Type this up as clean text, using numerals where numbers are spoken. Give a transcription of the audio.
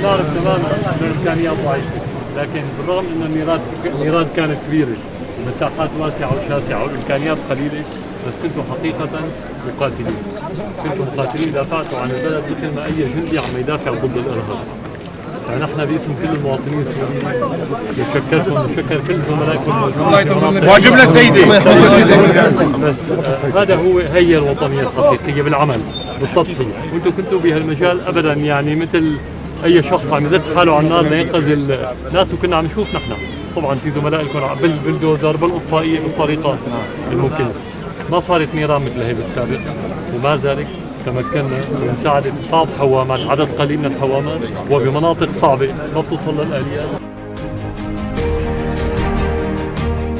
نعرف تماما ان الامكانيات ضعيفه، لكن بالرغم ان النيران كانت كبيره، المساحات واسعه وشاسعه والامكانيات قليله، بس كنتوا حقيقه مقاتلين، كنتوا مقاتلين دافعتوا عن البلد مثل ما اي جندي عم يدافع ضد الارهاب. فنحن باسم كل المواطنين السوريين نشكركم ونشكر كل زملائكم. واجبنا السيدي. بس هذا هي الوطنيه الحقيقيه بالعمل بالتضحيه، وانتم كنتوا بهالمجال ابدا يعني مثل اي شخص عم يزت حاله على النار لينقذ الناس، وكنا عم نشوف نحن طبعا في زملاء لكم بالبلدوزر بالاطفائيه بالطريقه الممكنه. ما صارت نيران مثل هي بالسابق، وما ذلك تمكنا بمساعده بعض حوامات، عدد قليل من الحوامات، وبمناطق صعبه ما بتصل للاليات.